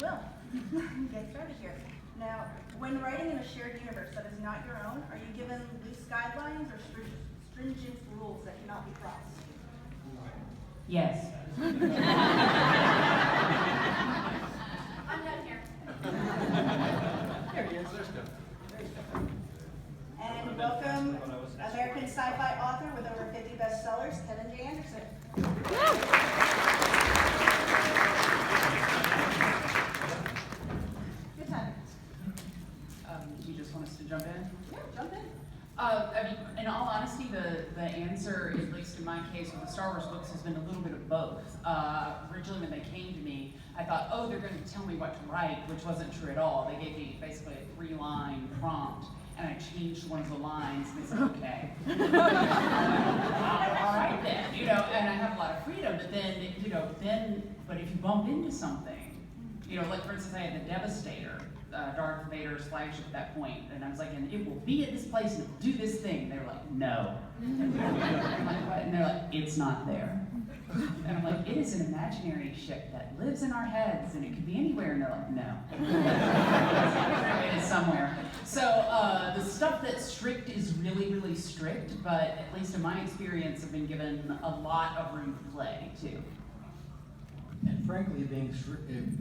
will. Get started here. Now, when writing in a shared universe that is not your own, are you given loose guidelines or stringent rules that cannot be crossed? Yes. I'm done here. There he is. And welcome American sci-fi author with over 50 bestsellers, Kevin J. Anderson. Good time. You just want us to jump in? Yeah, jump in. I mean, in all honesty, the answer, at least in my case with the Star Wars books, has been a little bit of both. Originally when they came to me, I thought, oh, they're going to tell me what to write, which wasn't true at all. They gave me basically a 3-line prompt, and I changed one of the lines, and they said, okay. All right then, and I have a lot of freedom, but then, but if you bump into something, like for instance, I had the Devastator, Darth Vader's flagship at that point, and I was like, and it will be at this place and it will do this thing. And they were like, no. And I'm like, what? And they're like, it's not there. And I'm like, it is an imaginary ship that lives in our heads and it could be anywhere. And they're like, no. It is somewhere. So the stuff that's strict is really, really strict, but at least in my experience, I've been given a lot of room to play too. And frankly, being strict is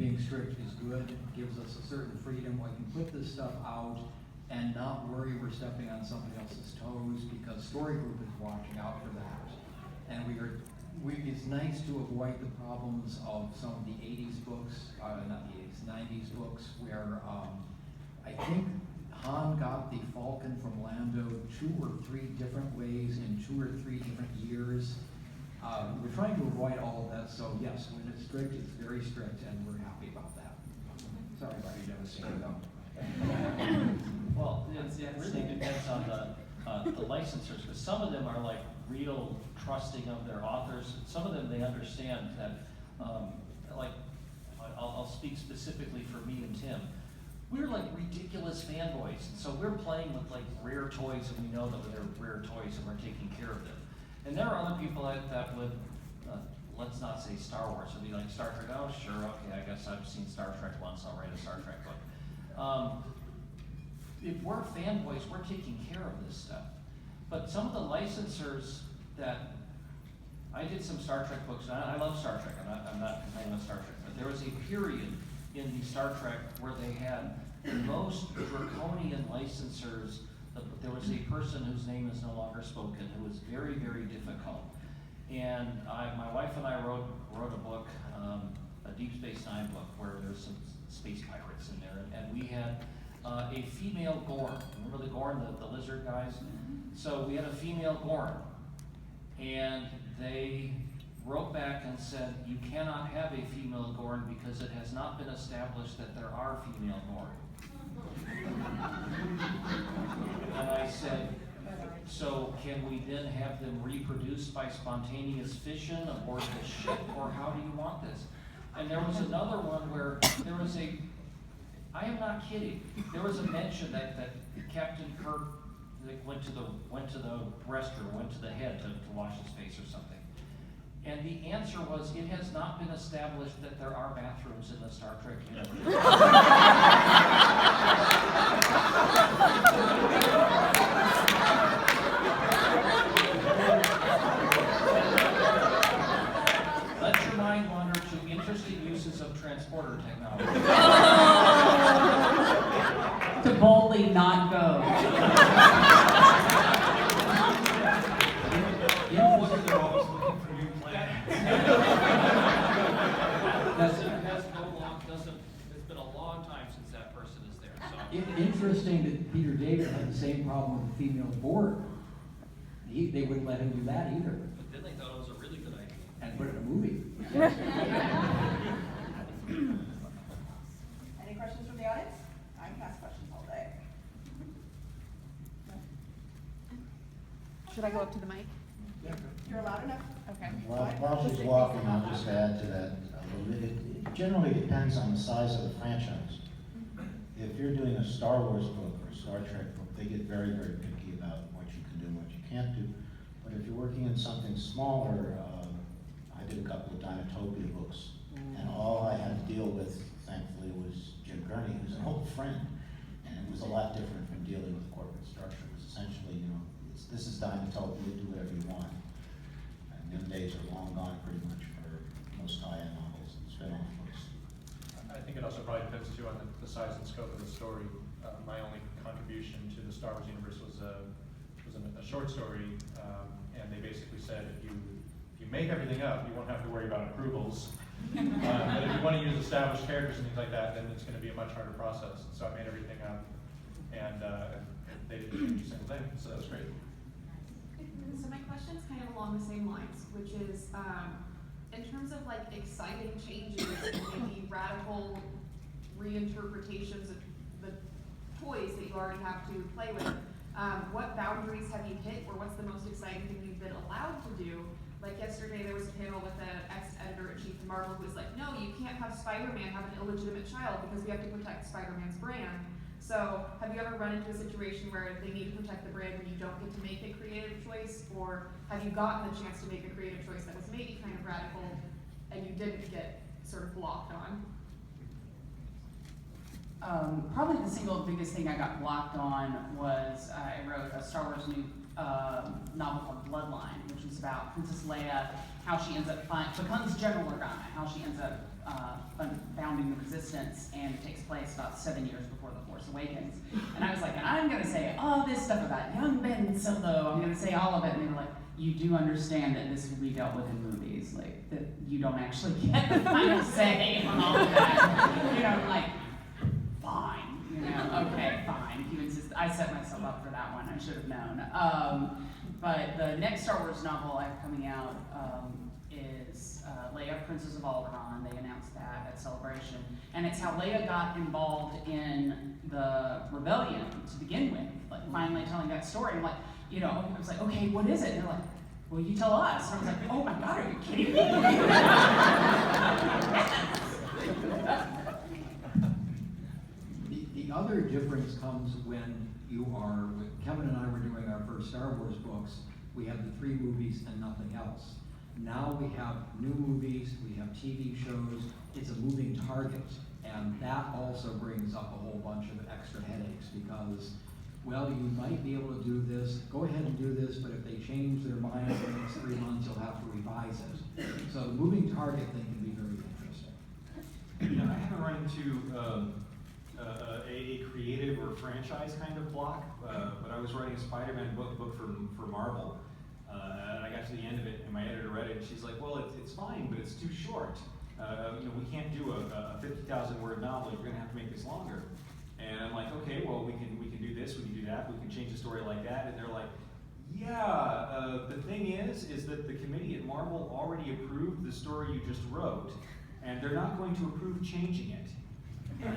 good. It gives us a certain freedom. We can put this stuff out and not worry we're stepping on somebody else's toes because Story Group is watching out for that. And it's nice to avoid the problems of some of the 80s books, not the 80s, 90s books, where I think Han got the Falcon from Lando 2 or 3 different ways in 2 or 3 different years. We're trying to avoid all of that, so yes, when it's strict, it's very strict, and we're happy about that. Sorry about your devastating though. Well, it really depends on the licensors, because some of them are like real trusting of their authors. Some of them, they understand that, I'll speak specifically for me and Tim. We're like ridiculous fanboys, and so we're playing with like rare toys, and we know that they're rare toys, and we're taking care of them. And there are other people that would, let's not say Star Wars, would be like Star Trek, oh sure, okay, I guess I've seen Star Trek once, I'll write a Star Trek book. If we're fanboys, we're taking care of this stuff. But some of the licensors that, I did some Star Trek books, and I love Star Trek, I'm not complaining about Star Trek, but there was a period in the Star Trek where they had the most draconian licensors. There was a person whose name is no longer spoken who was very, very difficult. And my wife and I wrote a book, a Deep Space Nine book, where there's some space pirates in there. And we had a female Gorn. Remember the Gorn, the lizard guys? So we had a female Gorn. And they wrote back and said, you cannot have a female Gorn because it has not been established that there are female Gorn. And I said, so can we then have them reproduced by spontaneous fission aboard the ship, or how do you want this? And there was another one where there was I am not kidding, there was a mention that Captain Kirk went to the restroom, went to the head to wash his face or something. And the answer was, it has not been established that there are bathrooms in the Star Trek universe. Let your mind wander to interesting uses of transporter technology. To boldly not go. It's been a long time since that person is there. So. Interesting that Peter David had the same problem with the female Borg. They wouldn't let him do that either. But then they thought it was a really good idea. And put it in a movie. Any questions from the audience? I can ask questions all day. Should I go up to the mic? You're loud enough? Okay. While she's walking, I'll just add to that a little bit. It generally depends on the size of the franchise. If you're doing a Star Wars book or a Star Trek book, they get very, very picky about what you can do and what you can't do. But if you're working in something smaller, I did a couple of Dinotopia books, and all I had to deal with, thankfully, journey, who's an old friend. And it was a lot different from dealing with corporate structure. It was essentially, this is Dynatopia, do whatever you want. And them days are long gone pretty much for most tie-in novels and spin-off books. I think it also probably depends too on the size and scope of the story. My only contribution to the Star Wars universe was a short story, and they basically said if you make everything up, you won't have to worry about approvals. But if you want to use established characters and things like that, then it's going to be a much harder process. So I made everything up, and they didn't change a single thing, so that was great. So my question's kind of along the same lines, which is, in terms of like exciting changes and maybe radical reinterpretations of the toys that you already have to play with, what boundaries have you hit, or what's the most exciting thing you've been allowed to do? Like yesterday, there was a panel with the ex-editor-in-chief of Marvel who was like, no, you can't have Spider-Man have an illegitimate child because we have to protect Spider-Man's brand. So have you ever run into a situation where they need to protect the brand and you don't get to make a creative choice? Or have you gotten the chance to make a creative choice that was maybe kind of radical and you didn't get sort of blocked on? Probably the single biggest thing I got blocked on was I wrote a Star Wars new novel called Bloodline, which was about Princess Leia, how she ends up becomes General Organa, how she ends up founding the Resistance, and it takes place about 7 years before The Force Awakens. And I was like, and I'm going to say all this stuff about young Ben Solo, I'm going to say all of it, and they were like, you do understand that this will be dealt with in movies, like that you don't actually get the final say on all of that. Like, fine, okay, fine. He insists. I set myself up for that one. I should have known. But the next Star Wars novel I have coming out is Leia, Princess of Alderaan. They announced that at Celebration, and it's how Leia got involved in the rebellion to begin with. Like finally telling that story. I'm like, I was like, okay, what is it? And they're like, well, you tell us. And I was like, oh my God, are you kidding me? The other difference comes when Kevin and I were doing our first Star Wars books, we had the 3 movies and nothing else. Now we have new movies, we have TV shows, it's a moving target. And that also brings up a whole bunch of extra headaches because, well, you might be able to do this, go ahead and do this, but if they change their mind in the next 3 months, you'll have to revise it. So the moving target thing can be very interesting. I haven't run into a creative or franchise kind of block, but I was writing a Spider-Man book for Marvel, and I got to the end of it, and my editor read it, and she's like, well, it's fine, but it's too short. We can't do a 50,000 word novel. You're going to have to make this longer. And I'm like, okay, well, we can do this, we can do that, we can change the story like that. And they're like, yeah, the thing is that the committee at Marvel already approved the story you just wrote, and they're not going to approve changing it. Yeah,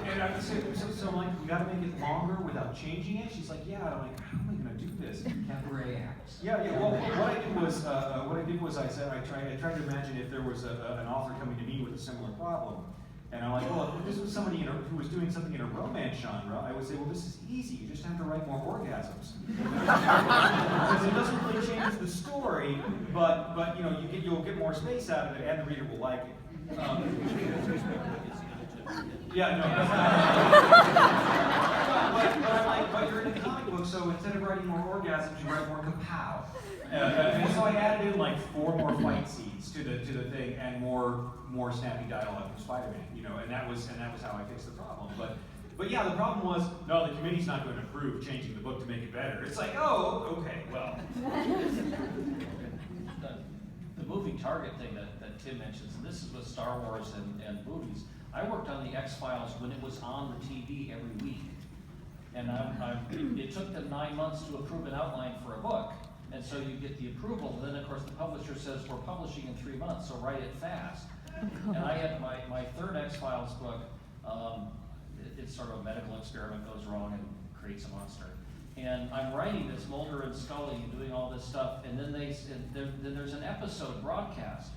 and I said, so I'm like, we got to make it longer without changing it. She's like, yeah. I'm like, how am I going to do this? Cabaret acts. Yeah. Well, what I did was I said I tried to imagine if there was an author coming to me with a similar problem, and I'm like, well, if this was somebody who was doing something in a romance genre, I would say, well, this is easy. You just have to write more orgasms because it doesn't really change the story, but you'll get more space out of it, and the reader will like it. Yeah, no. But you're in a comic book, so instead of writing more orgasms, you write more kapow. And so I added in like 4 more fight scenes to the thing, and more snappy dialogue from Spider-Man. And that was how I fixed the problem. But yeah, the problem was no, the committee's not going to approve changing the book to make it better. It's like, oh, okay, well. The moving target thing that Tim mentions, and this is with Star Wars and movies. I worked on the X-Files when it was on the TV every week. And it took them 9 months to approve an outline for a book. And so you get the approval, and then of course the publisher says, we're publishing in 3 months, so write it fast. And I had my 3rd X-Files book, it's sort of a medical experiment goes wrong and creates a monster. And I'm writing this, Mulder and Scully, and doing all this stuff, and then then there's an episode broadcast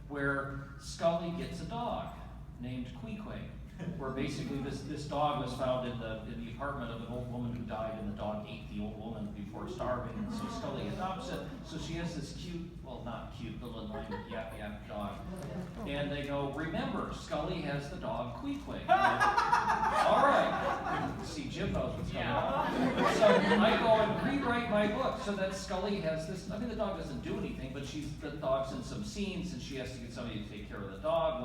where Scully gets a dog named Queequeg. where basically this dog was found in the apartment of an old woman who died, and the dog ate the old woman before starving, and so Scully adopts it. So she has this cute, well, not cute, little annoying yap yap dog. And they go, remember, Scully has the dog Queequeg. All right. See, Jim knows what's going on. So I go and rewrite my book so that Scully has this, I mean, the dog doesn't do anything, but the dog's in some scenes, and she has to get somebody to take care of the dog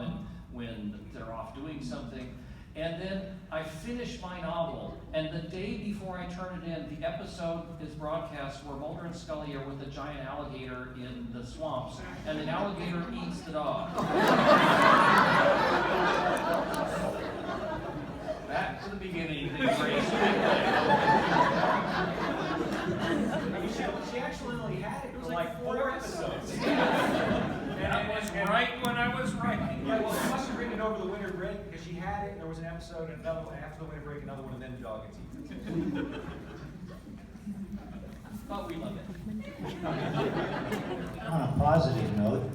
when they're off doing something. And then I finish my novel, and the day before I turn it in, the episode is broadcast where Mulder and Scully are with a giant alligator in the swamps, and the alligator eats the dog. Back to the beginning, things raised. She actually only had it for like 4 episodes. That was right when I was writing. Yeah, well, she must have written it over the winter break because she had it, and there was an episode, and another one after the winter break, another one, and then the dog gets eaten. But we love it. On a positive note,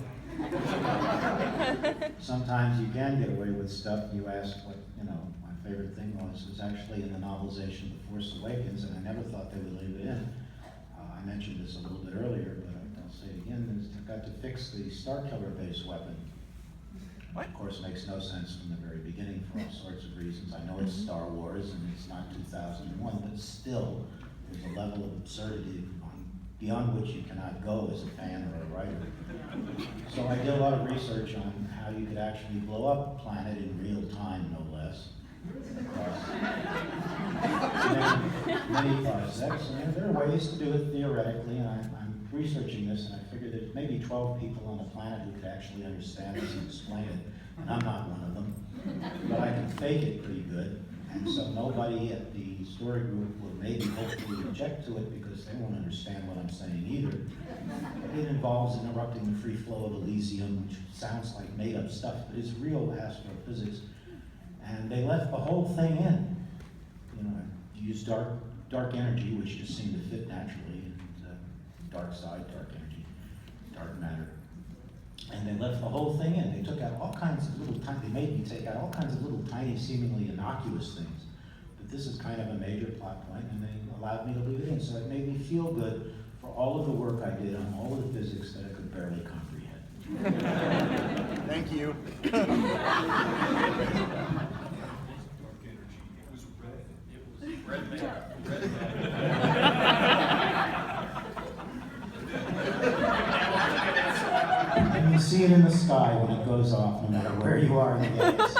sometimes you can get away with stuff. You asked what, my favorite thing was actually in the novelization of The Force Awakens, and I never thought they would leave it in. I mentioned this a little bit earlier, but I'll say it again, is I got to fix the Starkiller base weapon. What? Of course, makes no sense from the very beginning for all sorts of reasons. I know it's Star Wars and it's not 2001, but still, there's a level of absurdity beyond which you cannot go as a fan or a writer. So I did a lot of research on how you could actually blow up a planet in real time, no less. Many parsecs, and there are ways to do it theoretically, and I'm researching this, and I figured there's maybe 12 people on the planet who could actually understand this and explain it, and I'm not one of them, but I can fake it pretty good, and so nobody at the story group will maybe hopefully object to it because they won't understand what I'm saying either. But it involves interrupting the free flow of Elysium, which sounds like made-up stuff, but it's real astrophysics. And they left the whole thing in. Used dark energy, which just seemed to fit naturally, and dark side, dark energy, dark matter. And they left the whole thing in. They took out all kinds of little tiny, they made me take out all kinds of little tiny, seemingly innocuous things. But this is kind of a major plot point, and they allowed me to leave it in. So it made me feel good for all of the work I did on all of the physics that I could barely comprehend. Thank you. Red man. And you see it in the sky when it goes off, no matter where you are in the galaxy.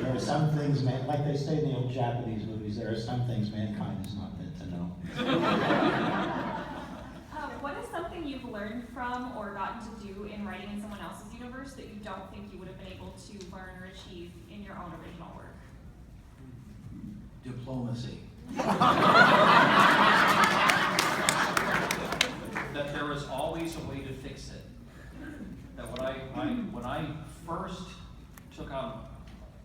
There are some things, like they say in the old Japanese movies, there are some things mankind is not meant to know. What is something you've learned from or gotten to do in writing in someone else's universe that you don't think you would have been able to learn or achieve in your own original work? Diplomacy. That there is always a way to fix it. That when I first took on,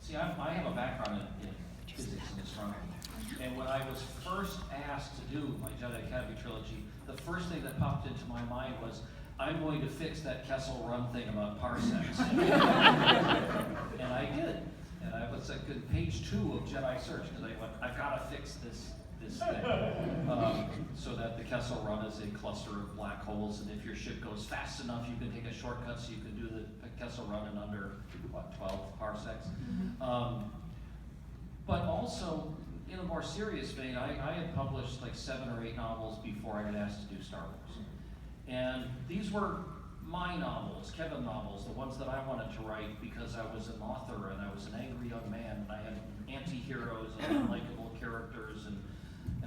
see, I have a background in physics and astronomy, and when I was first asked to do my Jedi Academy trilogy, the first thing that popped into my mind was, I'm going to fix that Kessel Run thing about parsecs. And I did. And I was like in page 2 of Jedi Search, because I went, I've got to fix this thing. So that the Kessel Run is a cluster of black holes, and if your ship goes fast enough, you can take a shortcut so you can do the Kessel Run in under, 12 parsecs. But also, in a more serious vein, I had published like 7 or 8 novels before I got asked to do Star Wars. And these were my novels, Kevin novels, the ones that I wanted to write because I was an author and I was an angry young man and I had anti-heroes and unlikable characters and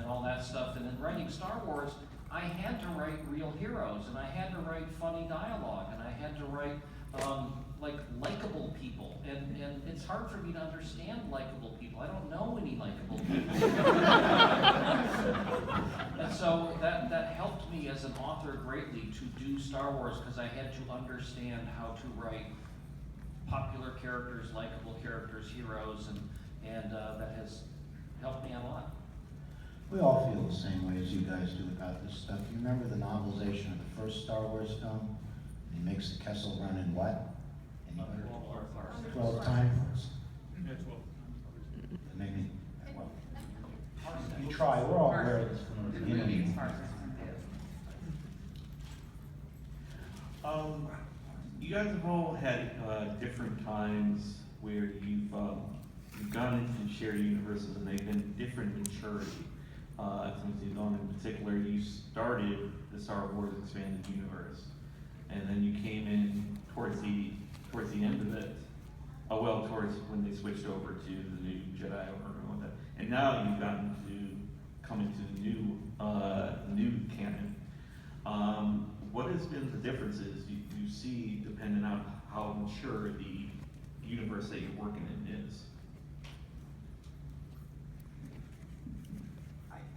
all that stuff. And in writing Star Wars, I had to write real heroes and I had to write funny dialogue and I had to write like likable people. And it's hard for me to understand likable people. I don't know any likable people. And so that helped me as an author greatly to do Star Wars because I had to understand how to write popular characters, likable characters, heroes, and that has helped me a lot. We all feel the same way as you guys do about this stuff. You remember the novelization of the first Star Wars film? He makes the Kessel Run in what? 12 times. try, we're all aware of this from the The movie beginning. as far as I'm concerned. You guys have all had different times where you've gone into shared universes and they've been different maturity. Since you've gone in particular, you started the Star Wars Expanded Universe, and then you came in towards the end of it. Oh well, towards when they switched over to the new Jedi or what that. And now you've gotten to come into the new canon. What has been the differences you see depending on how mature the universe that you're working in is?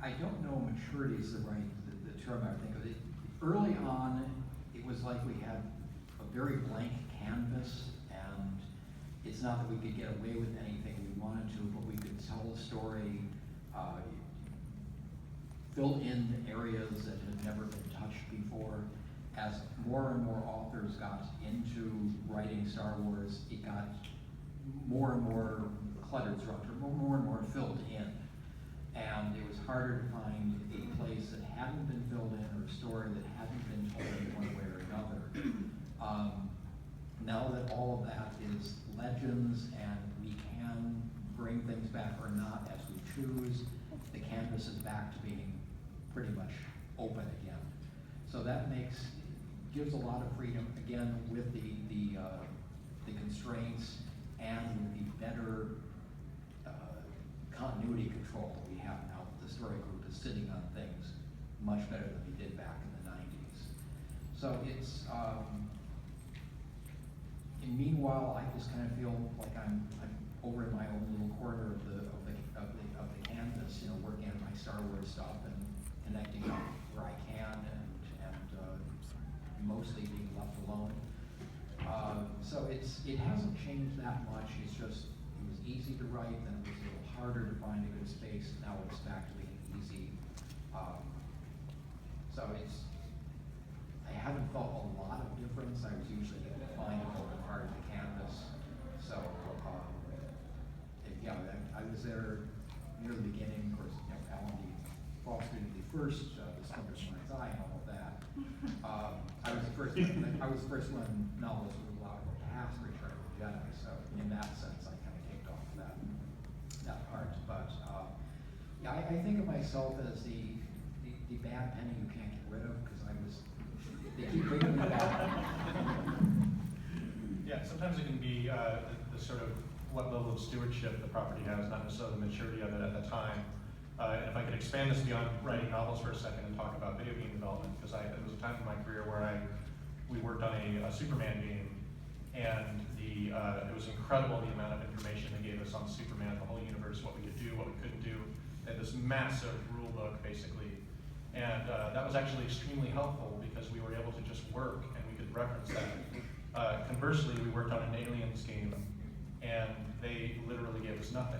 I don't know maturity is the term I think of it. Early on, it was like we had a very blank canvas, and it's not that we could get away with anything we wanted to, but we could tell a story, fill in areas that had never been touched before. As more and more authors got into writing Star Wars, it got more and more cluttered structure, more and more filled in. And it was harder to find a place that hadn't been filled in or a story that hadn't been told in one way or another. Now that all of that is legends and we can bring things back or not as we choose, the canvas is back to being pretty much open again. So that gives a lot of freedom, again, with the constraints and with the better continuity control that we have now. The story group is sitting on things much better than we did back in the 90s. So it's, and meanwhile, I just kind of feel like I'm over in my own little corner of the canvas, you know, working on my Star Wars stuff and connecting up where I can and mostly being left alone. So it hasn't changed that much. It's just, it was easy to write, then it was a little harder to find a good space. Now it's back to being easy. So I haven't felt a lot of difference. I was usually fine in open part of the canvas. So, yeah, I was there near the beginning. Of course, you know, Alan D. Foster did the first Discovery Mind's Eye and all of that. I was the first one novelists was allowed to go past Return of the Jedi. So in that sense, I kind of kicked off that part. But yeah, I think of myself as the bad penny you can't get rid of because they keep bringing me back. Yeah, sometimes it can be the sort of what level of stewardship the property has, not necessarily the maturity of it at the time. And if I could expand this beyond writing novels for a second and talk about video game development, because there was a time in my career where we worked on a Superman game, and it was incredible the amount of information they gave us on Superman, the whole universe, what we could do, what we couldn't do. They had this massive rule book, basically. And that was actually extremely helpful because we were able to just work and we could reference that. Conversely, we worked on an Aliens game, and they literally gave us nothing.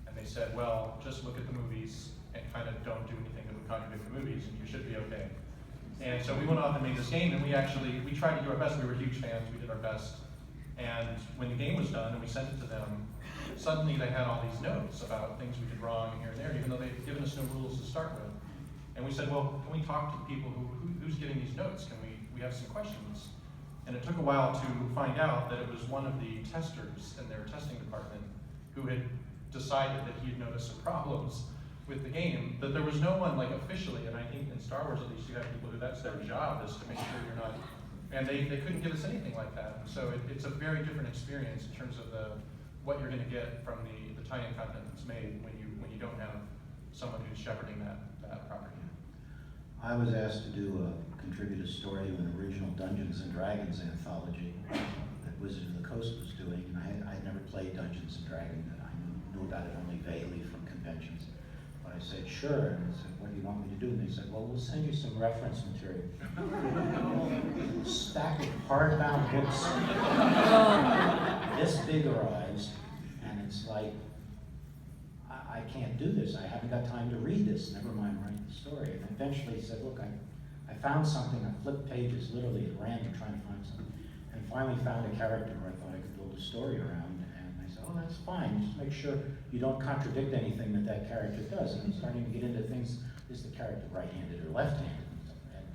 And they said, well, just look at the movies and kind of don't do anything that would contradict the movies and you should be okay. And so we went off and made this game, and we tried to do our best. We were huge fans, we did our best. And when the game was done and we sent it to them, suddenly they had all these notes about things we did wrong here and there, even though they'd given us no rules to start with. And we said, well, can we talk to the people who's getting these notes? Can we have some questions? And it took a while to find out that it was one of the testers in their testing department who had decided that he had noticed some problems with the game, that there was no one like officially, and I think in Star Wars at least you have people who that's their job is to make sure you're not, and they couldn't give us anything like that. So it's a very different experience in terms of what you're going to get from the tie-in content that's made when you don't have someone who's shepherding that property. I was asked to contribute a story to an original Dungeons and Dragons anthology that Wizard of the Coast was doing, and I'd never played Dungeons and Dragons, and I knew about it only vaguely from conventions. But I said, sure, and I said, what do you want me to do? And they said, well, we'll send you some reference material. Stack of hardbound books, this big arrives, and it's like, I can't do this. I haven't got time to read this, never mind write the story. And eventually he said, look, I found something. I flipped pages literally at random trying to find something. And finally found a character where I thought I could build a story around. And I said, well, that's fine, just make sure you don't contradict anything that that character does. And it's starting to get into things, is the character right-handed or left-handed? And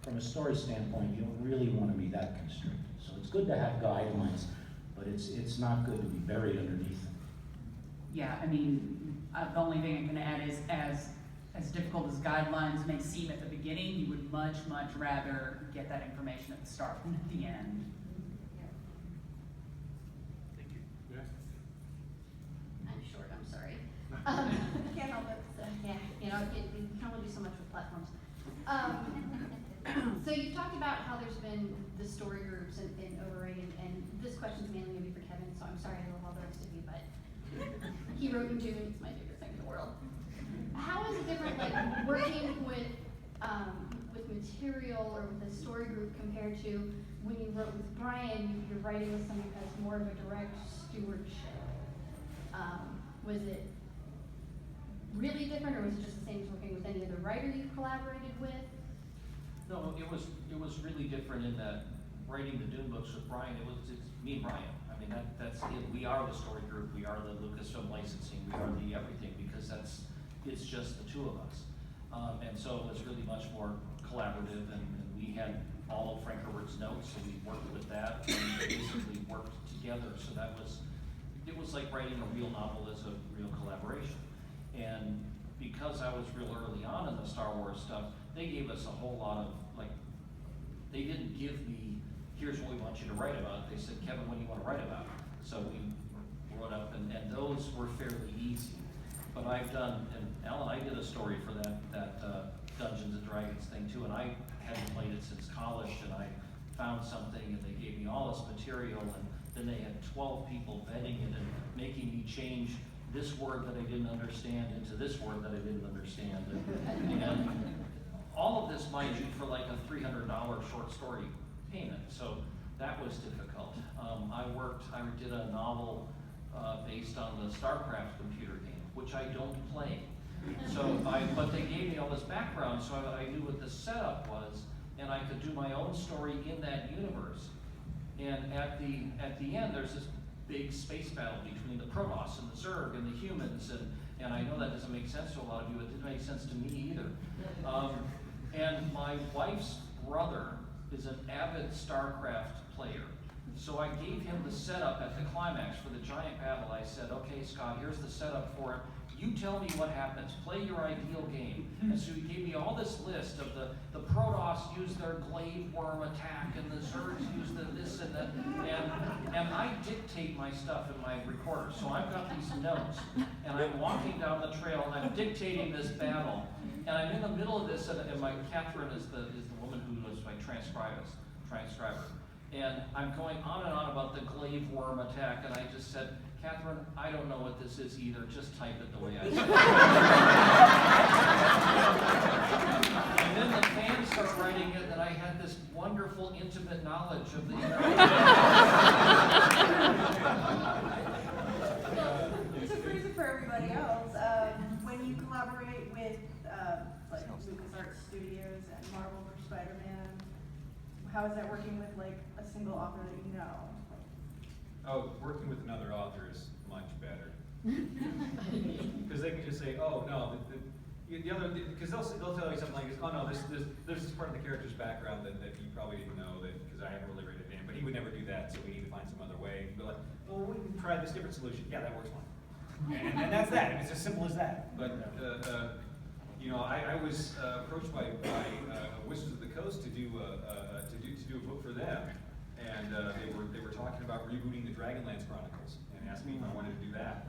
from a story standpoint, you don't really want to be that constricted. So it's good to have guidelines, but it's not good to be buried underneath them. Yeah, I mean, the only thing I'm gonna add is, as difficult as guidelines may seem at the beginning, you would much, much rather get that information at the start than at the end. Thank you. Yeah. I'm short, I'm sorry. Can't help it. So, yeah, you know, you can only do so much with platforms. So you talked about how there's been the story groups in overrated, and this question's mainly gonna be for Kevin, so I'm sorry I don't know all the rest of you, but he wrote in June, it's my favorite thing in the world. How is it different, like, working with material or with a story group compared to when you wrote with Brian, you're writing with someone who has more of a direct stewardship? Was it really different, or was it just the same as working with any other writer you've collaborated with? No, it was really different in that writing the Dune books with Brian, it's me and Brian. I mean, that's it. We are the story group, we are the Lucasfilm licensing, we are the everything, because it's just the two of us. And so it was really much more collaborative, and we had all of Frank Herbert's notes, so we worked with that, and basically worked together. So it was like writing a real novel as a real collaboration. And because I was real early on in the Star Wars stuff, they gave us a whole lot of, like, they didn't give me, here's what we want you to write about. They said, Kevin, what do you want to write about? So we wrote up, and those were fairly easy. But I've done, and Alan, I did a story for that Dungeons and Dragons thing too, and I hadn't played it since college, and I found something, and they gave me all this material, and then they had 12 people vetting it and making me change this word that I didn't understand into this word that I didn't understand. And all of this, mind you, for like a $300 short story payment. So that was difficult. I did a novel based on the StarCraft computer game, which I don't play. So but they gave me all this background, so I knew what the setup was, and I could do my own story in that universe. And at the end, there's this big space battle between the Protoss and the Zerg and the humans, and I know that doesn't make sense to a lot of you. It didn't make sense to me either. And my wife's brother is an avid StarCraft player. So I gave him the setup at the climax for the giant battle. I said, okay, Scott, here's the setup for it. You tell me what happens. Play your ideal game. And so he gave me all this list of the Protoss use their glaive worm attack, and the Zergs use the this and that. And I dictate my stuff in my recorder. So I've got these notes, and I'm walking down the trail, and I'm dictating this battle. And I'm in the middle of this, and my Catherine is the woman who was my transcriber. And I'm going on and on about the glaive worm attack, and I just said, Catherine, I don't know what this is either, just type it the way I said it. And then the fans start writing it, and I had this wonderful, intimate knowledge of the Just a reason for everybody else, when you collaborate with like LucasArts Studios and Marvel for Spider-Man, how is that working with like a single author that you know? Oh, working with another author is much better. Because they can just say, oh, no, the other, because they'll tell you something like this, oh, no, there's this part of the character's background that you probably didn't know, because I haven't really read it in, but he would never do that, so we need to find some other way. But like, well, we can try this different solution. Yeah, that works fine. And that's that. It's as simple as that. But, you know, I was approached by Wizards of the Coast to do a book for them. And they were talking about rebooting the Dragonlance Chronicles and asked me if I wanted to do that.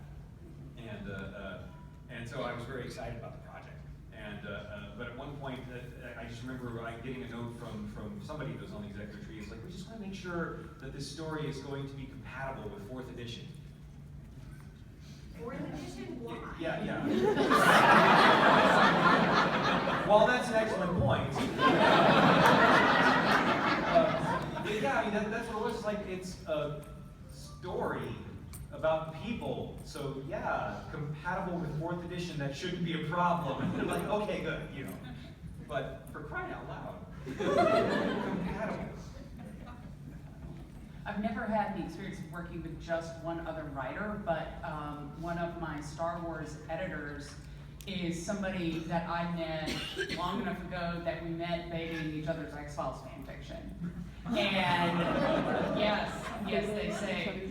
And so I was very excited about the project. And but at one point, I just remember getting a note from somebody that was on the executive tree. It's like, we just want to make sure that this story is going to be compatible with 4th edition. 4th edition? Why? Yeah. Well, that's an excellent point. Yeah, I mean, that's what it was. Like, it's a story about people. So, yeah, compatible with 4th edition, that shouldn't be a problem. And they're like, okay, good, you know. But for crying out loud, compatible. I've never had the experience of working with just one other writer, but one of my Star Wars editors is somebody that I met long enough ago that we met baiting each other's X-Files fan fiction. And yes, they say,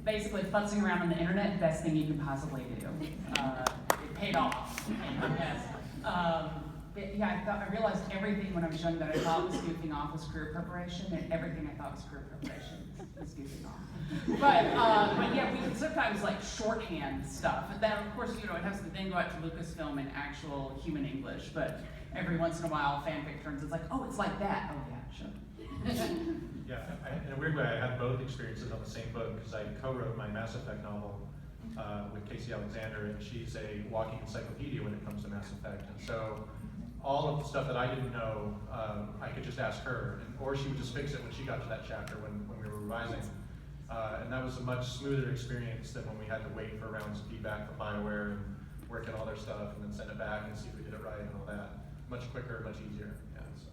basically futzing around on the internet, best thing you can possibly do. It paid off, yes. I realized everything when I was young that I thought was goofing off was career preparation, and everything I thought was career preparation was goofing off. But yeah, we could sometimes like shorthand stuff. And then of course, it has to then go out to Lucasfilm in actual human English, but every once in a while fanfic turns, it's like, oh, it's like that. Oh yeah, sure. Yeah, in a weird way, I had both experiences on the same book, because I co-wrote my Mass Effect novel with Casey Alexander, and she's a walking encyclopedia when it comes to Mass Effect. And so all of the stuff that I didn't know, I could just ask her, or she would just fix it when she got to that chapter when we were revising. And that was a much smoother experience than when we had to wait for rounds of feedback from BioWare and work in all their stuff and then send it back and see if we did it right and all that. Much quicker, much easier. Yeah, so.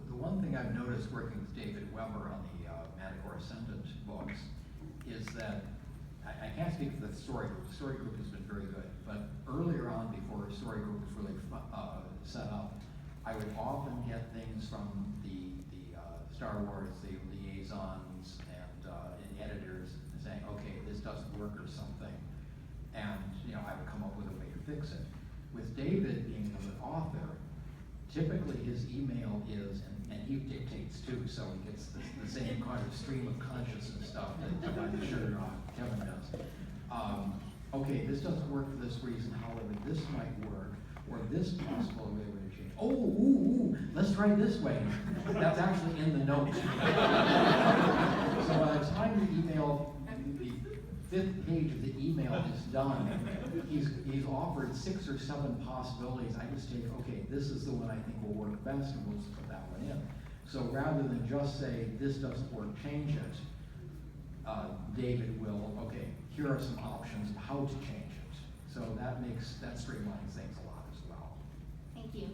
The one thing I've noticed working with David Weber on the Manticore Ascendant books is that, I can't speak for the story group. The story group has been very good, but earlier on, before a story group was really set up, I would often get things from the Star Wars, the liaisons, and editors saying, okay, this doesn't work or something, and I would come up with a way to fix it. With David being an author, typically his email is, and he dictates too, so he gets the same kind of stream of consciousness stuff that I'm sure Kevin does. Okay, this doesn't work for this reason, however, this might work, or this possible way would change. Oh, ooh, let's try this way. That's actually in the notes. So by the time the email, the 5th page of the email is done, he's offered 6 or 7 possibilities. I just take, okay, this is the one I think will work best, and we'll just put that one in. So rather than just say, this doesn't work, change it, David will, okay, here are some options of how to change it. So that streamlines things a lot as well. Thank you.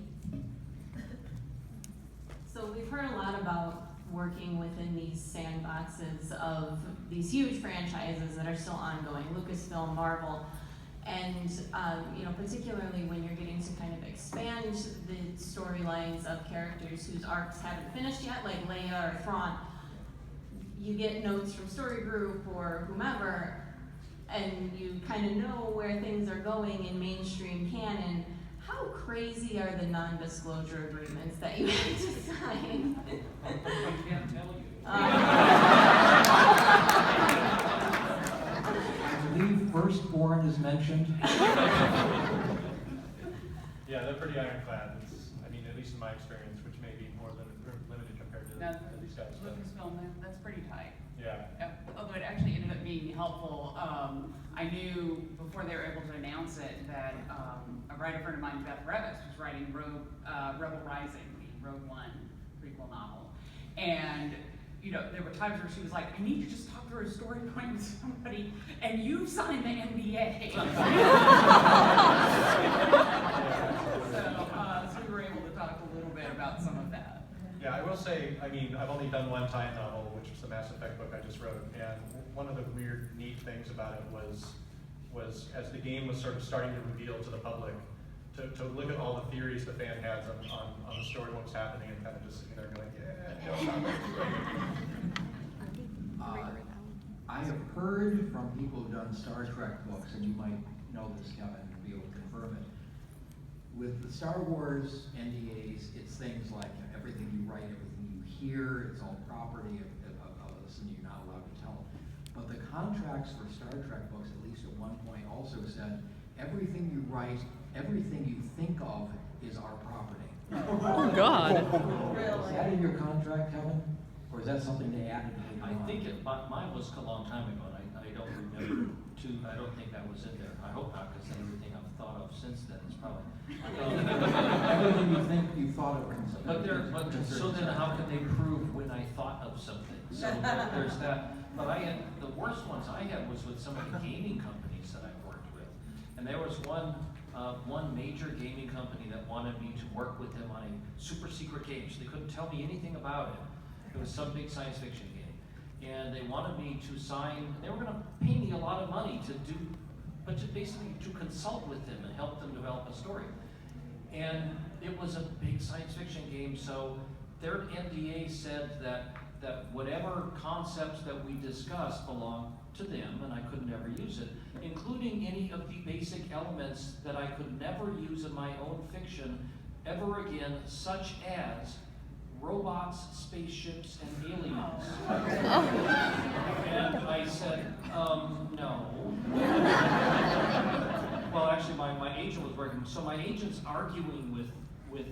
So we've heard a lot about working within these sandboxes of these huge franchises that are still ongoing, Lucasfilm, Marvel, and particularly when you're getting to kind of expand the storylines of characters whose arcs haven't finished yet, like Leia or Thrawn. You get notes from story group or whomever, and you kind of know where things are going in mainstream canon. How crazy are the non-disclosure agreements that you have to sign? I can't tell you. I believe Firstborn is mentioned. Yeah, they're pretty ironclad. At least in my experience, which may be more limited compared to these guys. Lucasfilm, that's pretty tight. Yeah. Although it actually ended up being helpful. I knew before they were able to announce it that a writer friend of mine, Beth Revis, was writing Rebel Rising, the Rogue One prequel novel. And there were times where she was like, I need to just talk through a story point with somebody, and you signed the NDA. So we were able to talk a little bit about some of that. Yeah, I will say, I've only done one time novel, which was the Mass Effect book I just wrote, and one of the weird, neat things about it was as the game was sort of starting to reveal to the public, to look at all the theories the fan has on the story, what's happening, and kind of just sitting there going, I have heard from people who've done Star Trek books, and you might know this, Kevin, and be able to confirm it. With the Star Wars NDAs, it's things like everything you write, everything you hear, it's all property of us, and you're not allowed to tell. But the contracts for Star Trek books, at least at one point, also said everything you write, everything you think of is our property. Oh, God. Is that in your contract, Kevin? Or is that something they added later on? I think mine was a long time ago, and I don't remember I don't think that was in there. I hope not, because everything I've thought of since then is probably. Everything you think you thought of. So then how can they prove when I thought of something? So there's that. But the worst ones I had was with some of the gaming companies that I worked with. And there was one major gaming company that wanted me to work with them on a super secret game. So they couldn't tell me anything about it. It was some big science fiction game. and they wanted me to sign, they were gonna pay me a lot of money to do, but to basically to consult with them and help them develop a story. And it was a big science fiction game, so their NDA said that whatever concepts that we discussed belonged to them, and I could never use it, including any of the basic elements that I could never use in my own fiction ever again, such as robots, spaceships, and aliens. And I said, no. Well, actually, my agent was working, so my agent's arguing with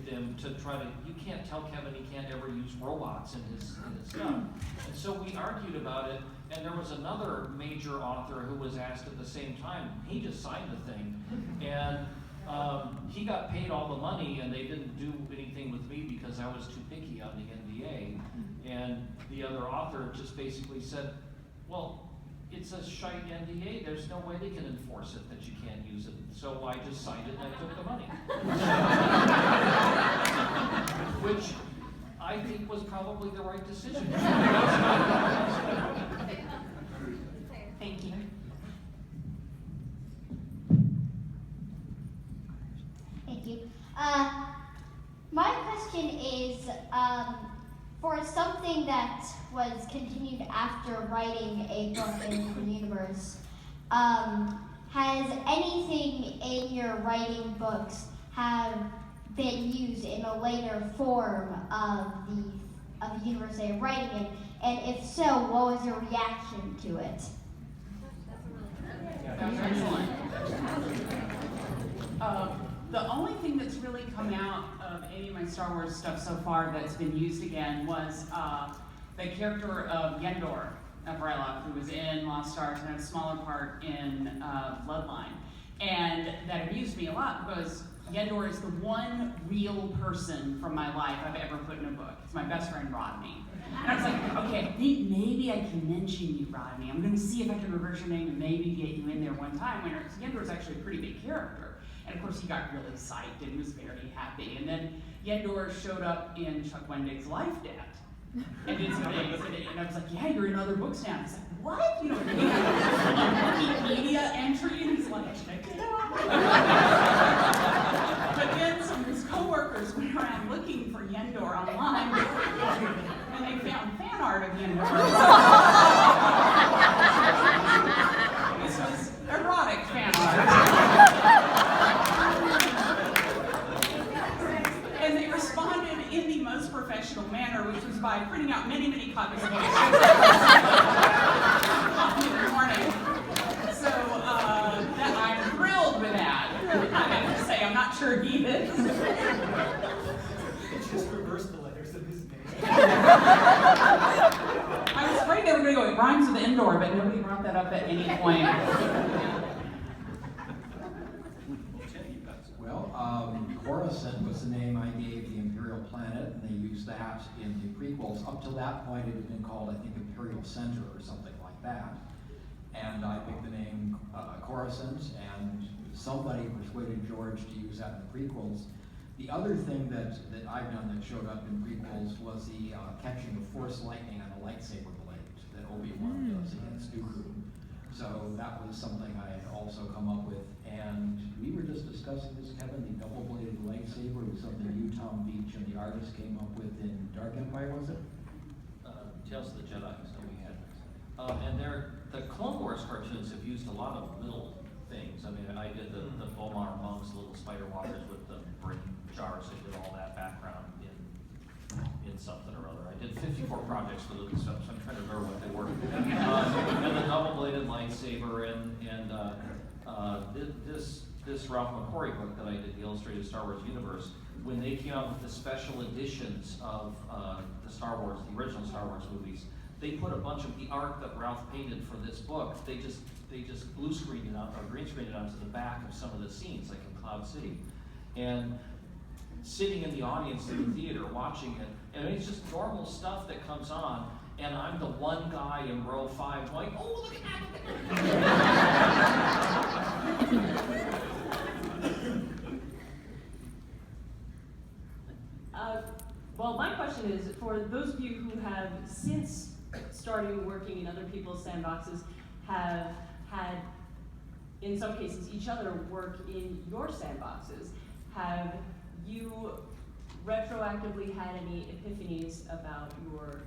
them to try to, you can't tell Kevin he can't ever use robots in his stuff. And so we argued about it, and there was another major author who was asked at the same time. He just signed the thing, and he got paid all the money, and they didn't do anything with me because I was too picky on the NDA. And the other author just basically said, well, it's a shite NDA, there's no way they can enforce it that you can't use it. So I just signed it and I took the money. Which I think was probably the right decision. Thank you. Thank you. My question is, for something that was continued after writing a book in the universe, has anything in your writing books have been used in a later form of the universe they are writing in? And if so, what was your reaction to it? That's excellent. The only thing that's really come out of any of my Star Wars stuff so far that's been used again was the character of Yendor of Ryloth, who was in Lost Stars and had a smaller part in Bloodline. And that amused me a lot because Yendor is the one real person from my life I've ever put in a book. It's my best friend Rodney. And I was like, okay, I think maybe I can mention you, Rodney. I'm going to see if I can reverse your name and maybe get you in there one time. When Yendor is actually a pretty big character. And of course, he got really psyched and was very happy. And then Yendor showed up in Chuck Wendig's Life Debt. And did some things. And I was like, yeah, you're in other books now. He's like, what? You know, and he had a Wikipedia entry, and he's like, check it out. But then some of his coworkers went around looking for Yendor online, and they found fan art of Yendor. This was erotic fan art. And they responded in the most professional manner, which was by printing out many, many copies of it in the morning. So that I'm thrilled with that. I have to say, I'm not sure he is. Just reverse the letters of his name. I was afraid they were going to go, it rhymes with Endor, but nobody brought that up at any point. Well, Coruscant was the name I gave the Imperial planet, and they used that in the prequels. Up to that point, it had been called, I think, Imperial Center or something like that. And I picked the name Coruscant, and somebody persuaded George to use that in the prequels. The other thing that I've done that showed up in prequels was the catching of Force lightning on a lightsaber blade that Obi-Wan does against Dooku. So that was something I had also come up with. And we were just discussing this, Kevin, the double-bladed lightsaber was something you, Tom Beach, and the artist came up with in Dark Empire, was it? Tales of the Jedi, so we had. And the Clone Wars cartoons have used a lot of little things. I mean, I did the Omar monks, the little spider walkers with the brain jars. I did all that background in something or other. I did 54 projects for Lucasfilm, so I'm trying to remember what they were. And the double-bladed lightsaber, and this Ralph McQuarrie book that I did, the Illustrated Star Wars Universe, when they came out with the special editions of the Star Wars, the original Star Wars movies, they put a bunch of the art that Ralph painted for this book. They just blue screened it out or green screened it onto the back of some of the scenes, like in Cloud City, and sitting in the audience in the theater watching it, and it's just normal stuff that comes on, and I'm the one guy in row 5 going, oh, look at that! Well, my question is, for those of you who have since starting working in other people's sandboxes have had, in some cases, each other work in your sandboxes. Have you retroactively had any epiphanies about your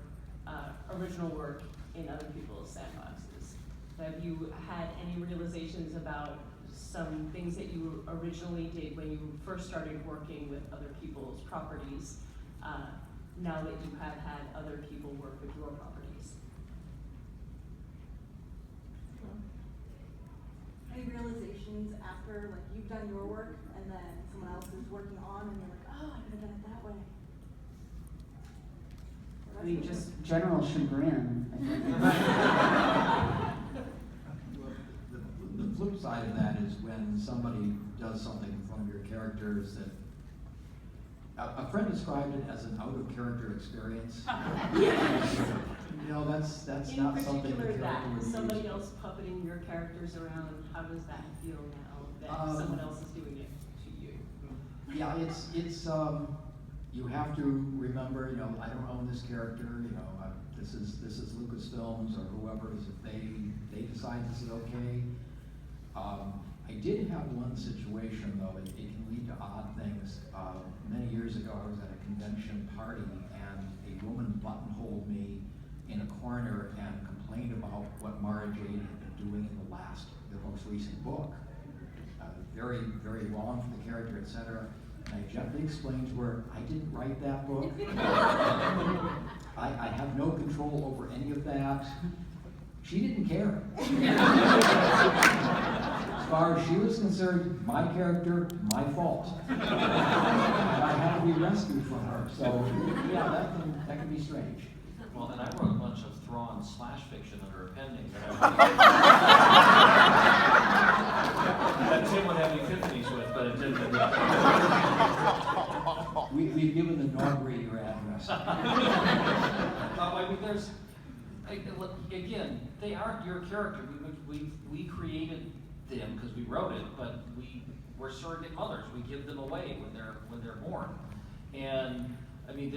original work in other people's sandboxes? Have you had any realizations about some things that you originally did when you first started working with other people's properties, now that you have had other people work with your properties? Any realizations after, like, you've done your work and then someone else is working on and you're like, oh, I could have done it that way? I mean, just general chagrin, I think. The flip side of that is when somebody does something from your characters that, a friend described it as an out-of-character experience. You know, that's not something the character would use. Somebody else puppeting your characters around, how does that feel now that someone else is doing it to you? Yeah, it's you have to remember, you know, I don't own this character, you know, this is Lucasfilms or whoever's, if they decide this is okay. I did have one situation though, it can lead to odd things. Many years ago I was at a convention party and a woman buttonholed me in a corner and complained about what Mara Jade had been doing in the most recent book. Very, very wrong for the character, etc. And I gently explained to her, I didn't write that book. I have no control over any of that. She didn't care. As far as she was concerned, my character, my fault. And I had to be rescued from her. So yeah, that can be strange. Well, and I wrote a bunch of Thrawn slash fiction under a pen name that Tim would have epiphanies with, but it didn't. We've given the Norbury your address. I mean, there's, again, they aren't your character. We created them because we wrote it, but we're surrogate mothers. We give them away when they're born. And I mean,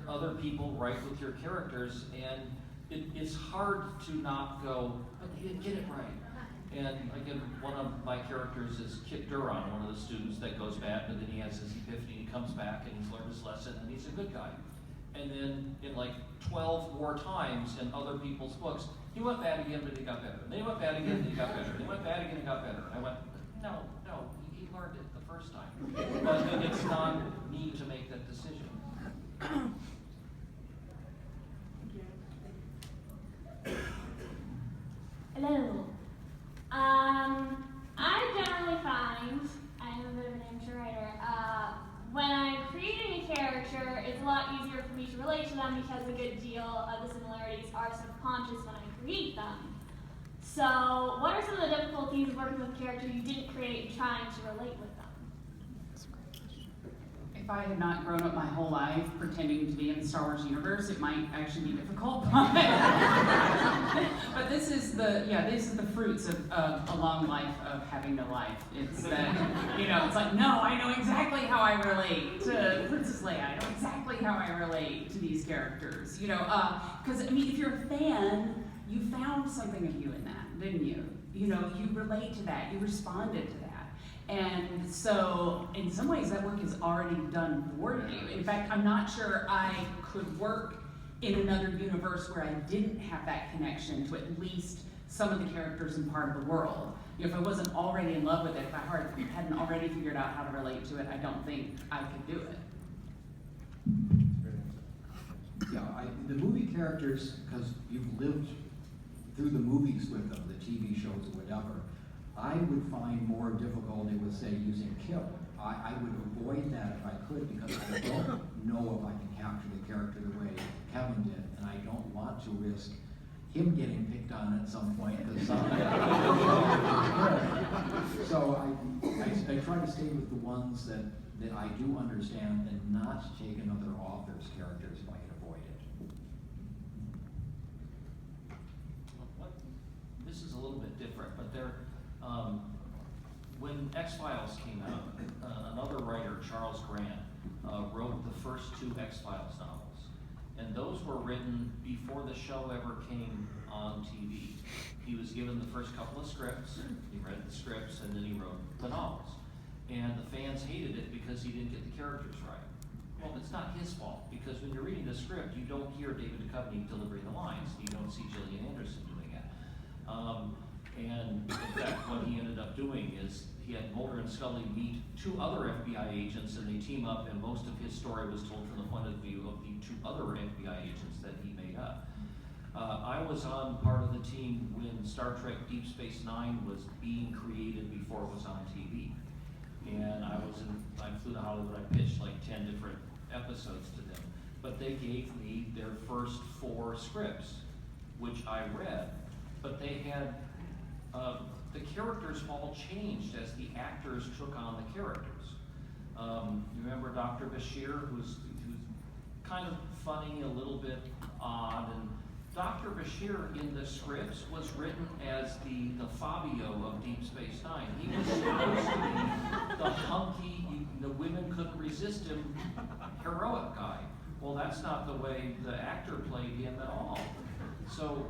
other people write with your characters, and it's hard to not go, but they didn't get it right. And again, one of my characters is Kit Duron, one of the students that goes bad, but then he has his epiphany, he comes back and he's learned his lesson and he's a good guy. And then in like 12 more times in other people's books, he went bad again, but he got better. And then he went bad again, and he got better. And he went bad again and got better. And I went, no, he learned it the first time. But it's not me to make that decision. Hello. I generally find, I'm a bit of an amateur writer, when I'm creating a character, it's a lot easier for me to relate to them because a good deal of the similarities are subconscious when I create them. So, what are some of the difficulties of working with a character you didn't create and trying to relate with them? If I had not grown up my whole life pretending to be in the Star Wars universe, it might actually be difficult. But this is the fruits of a long life of having no life. It's that, it's like, no, I know exactly how I relate to Princess Leia. I know exactly how I relate to these characters. Because I mean, if you're a fan, you found something of you in that, didn't you? You relate to that. You responded to that. And so, in some ways, that work is already done for you. In fact, I'm not sure I could work in another universe where I didn't have that connection to at least some of the characters and part of the world. If I wasn't already in love with it, if I hadn't already figured out how to relate to it, I don't think I could do it. Yeah, the movie characters, because you've lived through the movies with them, the TV shows or whatever, I would find more difficulty with, say, using kill. I would avoid that if I could because I don't know if I can capture the character the way Kevin did, and I don't want to risk him getting picked on at some point because so I try to stay with the ones that I do understand and not take another author's characters if I can avoid it. This is a little bit different, but when X-Files came out, another writer, Charles Grant, wrote the first two X-Files novels. And those were written before the show ever came on TV. He was given the first couple of scripts, he read the scripts, and then he wrote the novels. And the fans hated it because he didn't get the characters right. Well, it's not his fault, because when you're reading the script, you don't hear David Duchovny delivering the lines. You don't see Gillian Anderson doing it. And in fact, what he ended up doing is he had Mulder and Scully meet two other FBI agents, and they team up, and most of his story was told from the point of view of the two other FBI agents that he made up. I was on part of the team when Star Trek Deep Space Nine was being created before it was on TV. And I flew to Hollywood, I pitched like 10 different episodes to them. But they gave me their first 4 scripts, which I read. But they had, the characters all changed as the actors took on the characters. You remember Dr. Bashir, who's kind of funny, a little bit odd, and Dr. Bashir in the scripts was written as the Fabio of Deep Space Nine. He was supposed to be the hunky, the women couldn't resist him, heroic guy. Well, that's not the way the actor played him at all. So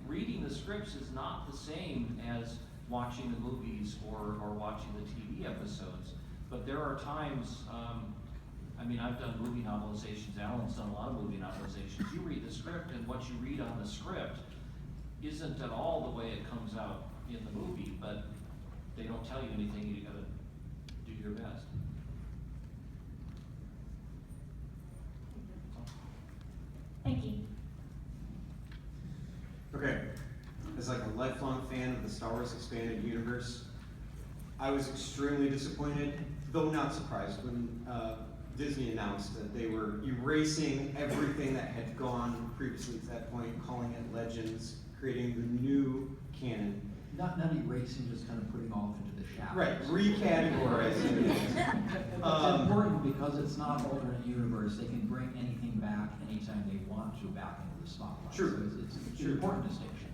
reading the scripts is not the same as watching the movies or watching the TV episodes. But there are times, I've done movie novelizations, Alan's done a lot of movie novelizations. You read the script, and what you read on the script isn't at all the way it comes out in the movie, but they don't tell you anything, you gotta do your best. Thank you. Okay, as like a lifelong fan of the Star Wars Expanded Universe, I was extremely disappointed, though not surprised, when Disney announced that they were erasing everything that had gone previously to that point, calling it Legends, creating the new canon. Not erasing, just kind of putting off into the shadows. Right, recategorizing. It's important because it's not alternate universe. They can bring anything back anytime they want to back into the spotlight. True. So it's an important distinction.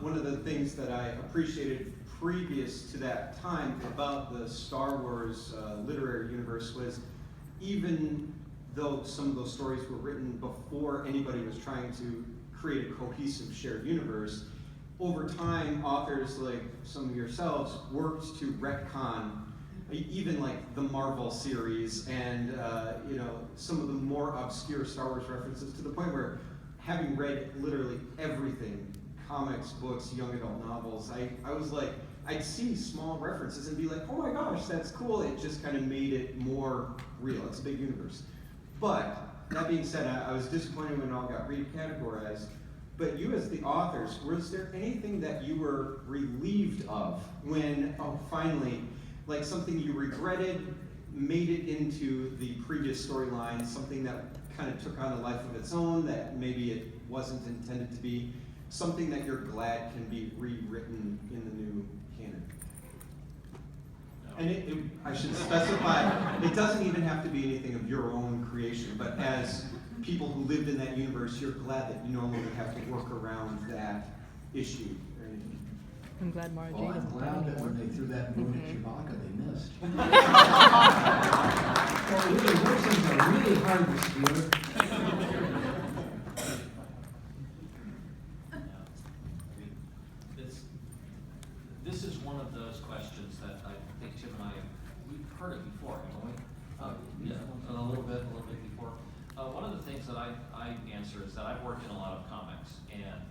One of the things that I appreciated previous to that time about the Star Wars literary universe was, even though some of those stories were written before anybody was trying to create a cohesive shared universe, over time, authors like some of yourselves worked to retcon even like the Marvel series and some of the more obscure Star Wars references, to the point where, having read literally everything, comics, books, young adult novels, I was like, I'd see small references and be like, oh my gosh, that's cool. It just kind of made it more real. It's a big universe. But that being said, I was disappointed when it all got recategorized. But you as the authors, was there anything that you were relieved of when, finally, like something you regretted made it into the previous storyline, something that kind of took on a life of its own that maybe it wasn't intended to be, something that you're glad can be rewritten in the new canon? And I should specify, it doesn't even have to be anything of your own creation, but as people who lived in that universe, you're glad that you no longer have to work around that issue or anything. I'm glad Mara Well, I'm glad that when they threw that moon at Chewbacca, they missed. Well, really, those things are really hard to steer. This is one of those questions that I think Tim and I, we've heard it before, haven't we? Yeah, a little bit before. One of the things that I answer is that I've worked in a lot of comics, and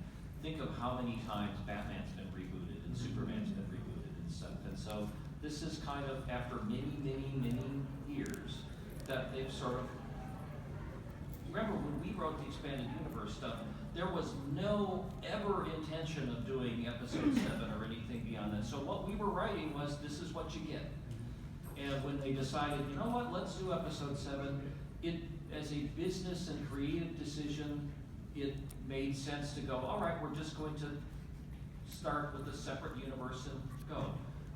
think of how many times Batman's been rebooted and Superman's been rebooted and stuff. And so this is kind of, after many years, that they've sort of, remember when we wrote the Expanded Universe stuff, there was no ever intention of doing episode 7 or anything beyond that. So what we were writing was, this is what you get. And when they decided, you know what, let's do episode 7, it, as a business and creative decision, it made sense to go, all right, we're just going to start with a separate universe and go.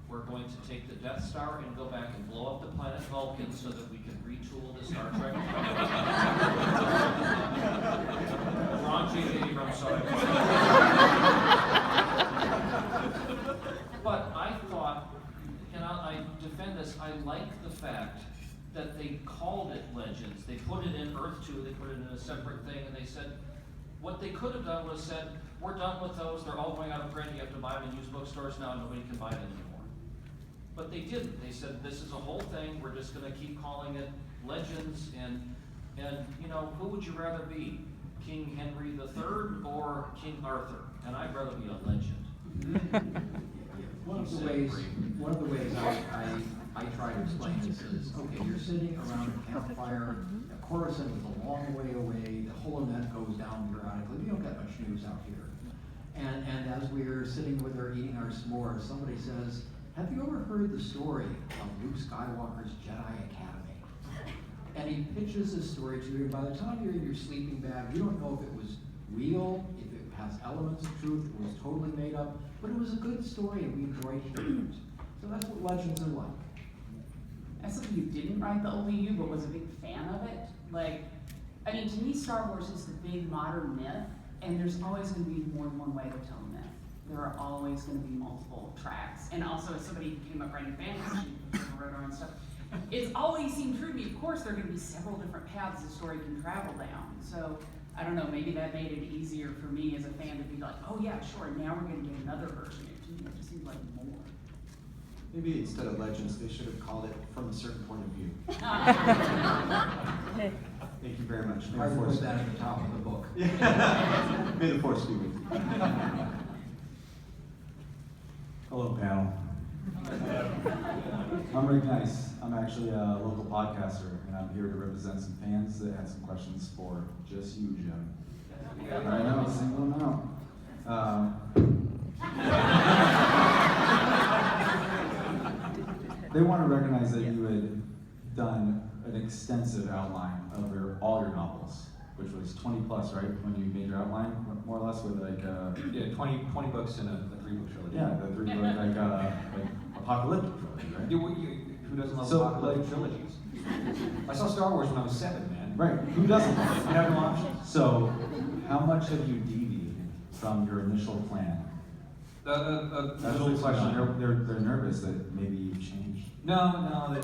We're going to take the Death Star and go back and blow up the planet Vulcan so that we can retool the Star Trek. Wrong J.J. Abrams, sorry. But I thought, and I defend this, I like the fact that they called it Legends. They put it in Earth 2, they put it in a separate thing, and they said, what they could have done was said, we're done with those, they're all going out of print, you have to buy them in used bookstores now, nobody can buy them anymore. But they didn't. They said, this is a whole thing, we're just gonna keep calling it Legends, and you know, who would you rather be? King Henry III or King Arthur? And I'd rather be a legend. One of the ways I try to explain this is, okay, you're sitting around a campfire, Coruscant is a long way away, the whole event goes down periodically, we don't get much news out here. And as we're sitting with her eating our s'mores, somebody says, have you ever heard the story of Luke Skywalker's Jedi Academy? And he pitches this story to you, and by the time you're in your sleeping bag, you don't know if it was real, if it has elements of truth, it was totally made up, but it was a good story and we enjoyed hearing it. So that's what Legends are like. As somebody who didn't write the OVU but was a big fan of it, like, I mean, to me, Star Wars is the big modern myth, and there's always going to be more than one way to tell a myth. There are always going to be multiple tracks. And also, as somebody who came up writing fantasy, wrote our own stuff, it's always seemed true to me, of course, there are going to be several different paths the story can travel down. So, I don't know, maybe that made it easier for me as a fan to be like, oh yeah, sure, now we're going to get another version. To me, it just seems like more. Maybe instead of Legends, they should have called it From a Certain Point of View. Thank you very much. I would put that at the top of the book. May the Force be with you. Hello, panel. I'm Rick Nice. I'm actually a local podcaster, and I'm here to represent some fans that had some questions for just you, Jim. I know, single them out. They want to recognize that you had done an extensive outline of all your novels, which was 20 plus, right, when you made your outline, more or less, with like Yeah, 20 books in a 3-book trilogy. yeah, the 3 book like apocalyptic trilogy, right? Who doesn't love So, apocalyptic trilogies? I saw Star Wars when I was 7, man. Right, who doesn't? You have no option. So, how much have you deviated from your initial plan? That's a good question. They're nervous that maybe you've changed. No, that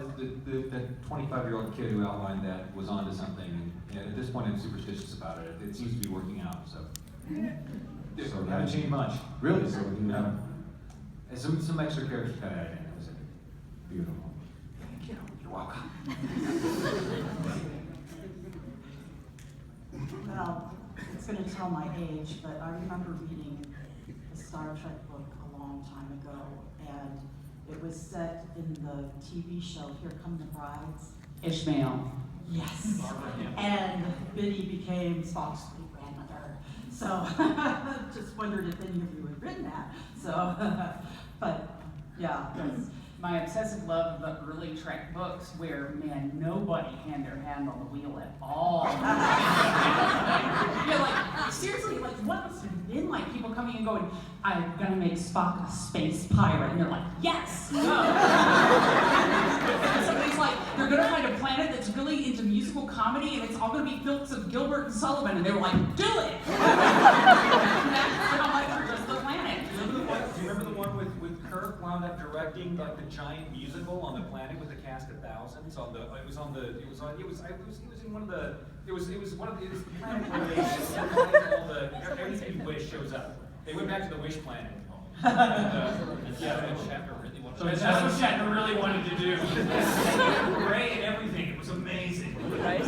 25-year-old kid who outlined that was onto something, and at this point I'm superstitious about it. It seems to be working out, so. So I haven't changed much. Really? So you haven't? Some extra characters got added in, that was it. Beautiful. Thank you, you're welcome. Well, it's going to tell my age, but I remember reading a Star Trek book a long time ago, and it was set in the TV show Here Come the Brides. Ishmael. Yes. And Biddy became Spock's grandmother. So just wondered if any of you had written that. So, but yeah. My obsessive love of the early Trek books where, man, nobody had their hand on the wheel at all. You're like, seriously, like, what must have been like people coming and going, I'm gonna make Spock a space pirate. And they're like, yes, go. And somebody's like, they're gonna find a planet that's really into musical comedy and it's all gonna be films of Gilbert and Sullivan. And they were like, do it. And that's how much for just the planet. Do you remember the one with Kirk wound up directing like the giant musical on the planet with a cast of thousands on the it was one of the everything Wish shows up. They went back to the Wish planet. Shatner really wanted. So That's what Shatner really wanted to do. Ray and everything. It was amazing.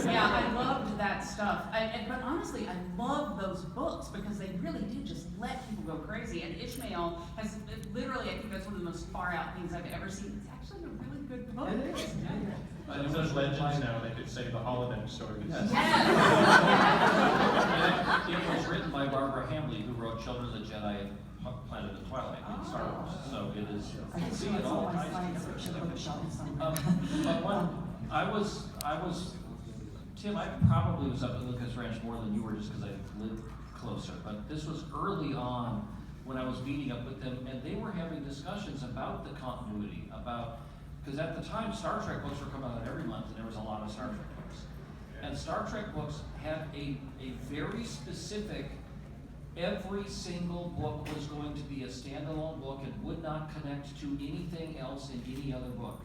Yeah, I loved that stuff. But honestly, I love those books because they really did just let people go crazy. And Ishmael has literally, I think that's one of the most far out things I've ever seen. It's actually a really good book. It is. But if there's Legends now, they could say the holodeck stories. Yes. It was written by Barbara Hamley, who wrote Children of the Jedi and Planet of Twilight in Star Wars. So it is. I can see it all the But when Tim, I probably was up at Lucas Ranch more than you were just because I lived closer. But this was early on when I was meeting up with them, and they were having discussions about the continuity, because at the time Star Trek books were coming out every month, and there was a lot of Star Trek books. And Star Trek books had a very specific, every single book was going to be a standalone book and would not connect to anything else in any other book.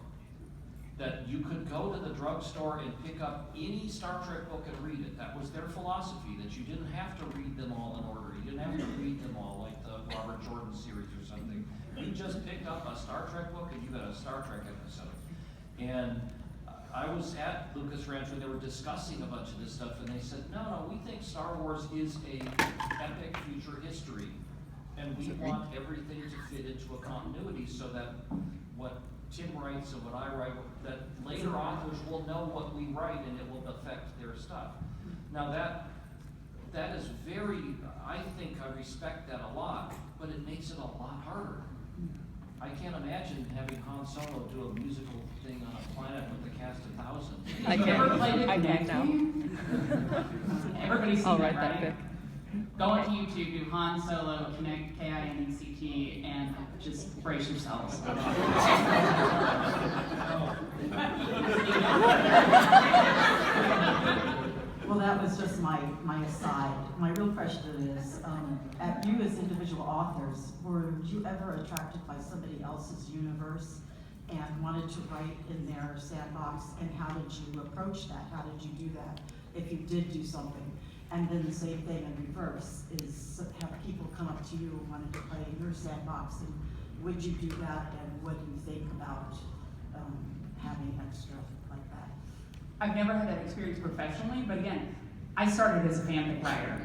that you could go to the drugstore and pick up any Star Trek book and read it. That was their philosophy, that you didn't have to read them all in order. You didn't have to read them all like the Robert Jordan series or something. You just picked up a Star Trek book and you got a Star Trek episode. And I was at Lucas Ranch when they were discussing a bunch of this stuff, and they said, no, we think Star Wars is a epic future history, and we want everything to fit into a continuity so that what Tim writes and what I write, that later authors will know what we write and it will affect their stuff. Now that is very, I think I respect that a lot, but it makes it a lot harder. I can't imagine having Han Solo do a musical thing on a planet with a cast of thousands. I can now. Everybody's seen that, right? Go onto YouTube, do Han Solo, Connect, K-I-N-E-C-T, and just brace yourselves. Well, that was just my aside. My real question is, at you as individual authors, were you ever attracted by somebody else's universe and wanted to write in their sandbox? And how did you approach that? How did you do that, if you did do something? And then the same thing in reverse, is have people come up to you and wanted to play in your sandbox, and would you do that, and what do you think about having extra like that? I've never had that experience professionally, but again, I started as a fanfic writer.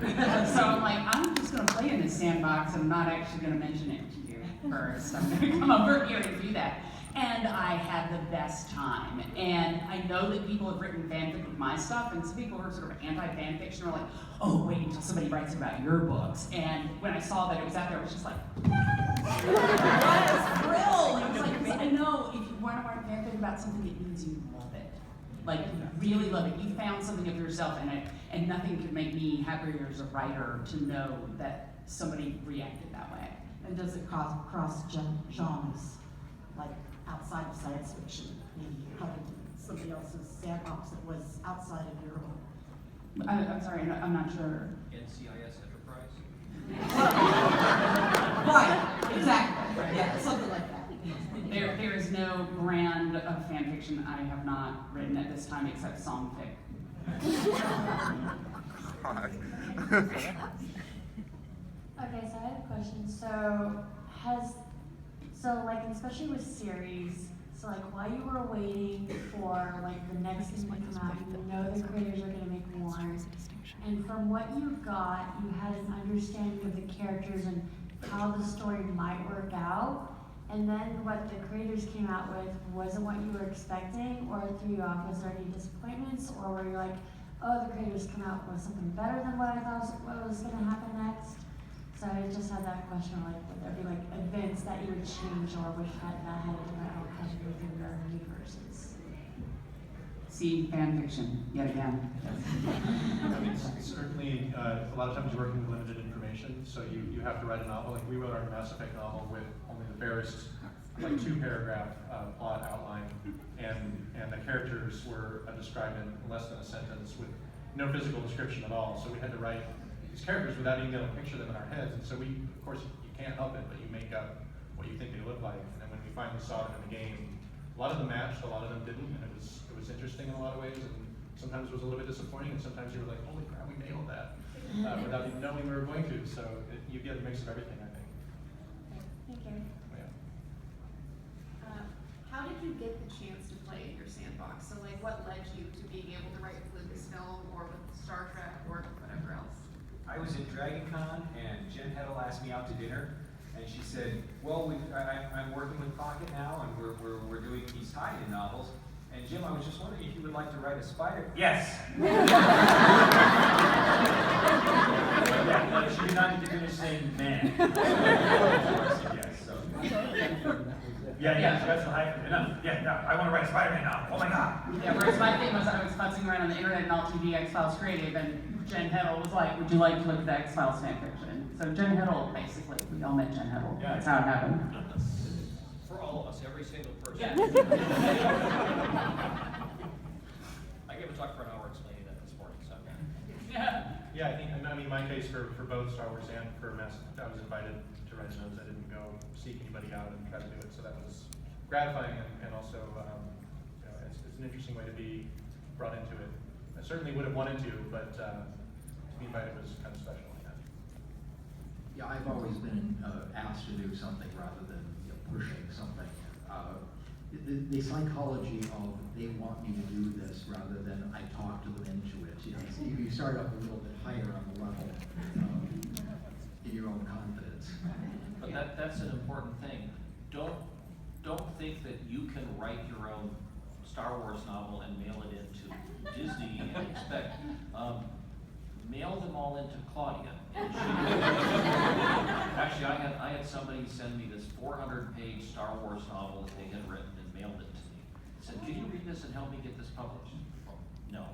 So I'm like, I'm just gonna play in this sandbox, I'm not actually gonna mention it to you first. I'm gonna come over here and do that. And I had the best time. And I know that people have written fanfic with my stuff, and some people who are sort of anti-fanfiction are like, oh, wait until somebody writes about your books. And when I saw that it was out there, I was just like, I was thrilled. I was like, I know if you want to write fanfic about something, it means you love it. Like, you really love it. You found something of yourself in it, and nothing could make me happier as a writer to know that somebody reacted that way. And does it cross genres, like outside of science fiction, maybe coming to somebody else's sandbox that was outside of your own? I'm sorry, I'm not sure. NCIS Enterprise? Right, exactly. Yeah, something like that. There is no brand of fan fiction I have not written at this time except songfic. Okay, so I have a question. So like especially with series, so like while you were waiting for like the next thing to come out, you know the creators are gonna make one, and from what you got, you had an understanding of the characters and how the story might work out, and then what the creators came out with wasn't what you were expecting, or it threw you off. Was there any disappointments, or were you like, oh, the creators come out with something better than what I thought was gonna happen next? So I just had that question, like, would there be like events that you would change or wish that had a different outcome within your universes? See fan fiction yet again. I mean, certainly, a lot of times you're working with limited information, so you have to write a novel. Like we wrote our Mass Effect novel with only the barest, like 2-paragraph plot outline, and the characters were described in less than a sentence with no physical description at all. So we had to write these characters without even being able to picture them in our heads, and so we, of course, you can't help it, but you make up what you think they look like. And then when we finally saw them in the game, a lot of them matched, a lot of them didn't, and it was interesting in a lot of ways, and sometimes it was a little bit disappointing, and sometimes you were like, holy crap, we nailed that, without even knowing we were going to. So you get a mix of everything, I think. Thank you. Yeah. How did you get the chance to play in your sandbox? So like what led you to being able to write with Lucasfilm or with Star Trek or whatever else? I was at DragonCon, and Jen Heddle asked me out to dinner, and she said, well, I'm working with Pocket now, and we're doing these tie-in novels. And Jim, I was just wondering if you would like to write a spider. Yes! Yeah, she did not need to finish saying man. So I said yes, so. Yeah, that's the hype. Enough. Yeah, no, I want to write a Spider-Man novel. Oh my God. Yeah, whereas my thing was I was futzing around on the internet and all-TV X-Files Creative, and Jen Heddle was like, would you like to look at the X-Files fanfiction? So Jen Heddle, basically, we all met Jen Heddle. Yeah. That's how it happened. For all of us, every single person. Yeah. I gave a talk for an hour explaining that this morning, so. Yeah, I think, I mean, my case for both Star Wars and for Mass Effect, I was invited to write those. I didn't go seek anybody out and try to do it, so that was gratifying and also, an interesting way to be brought into it. I certainly would have wanted to, but to be invited was kind of special like that. Yeah, I've always been asked to do something rather than pushing something. The psychology of they want me to do this rather than I talk to them into it. So you start up a little bit higher on the level in your own confidence. But that's an important thing. Don't think that you can write your own Star Wars novel and mail it into Disney and expect, mail them all into Claudia. And actually, I had somebody send me this 400-page Star Wars novel that they had written and mailed it to me. Said, "Can you read this and help me get this published?" Well, no.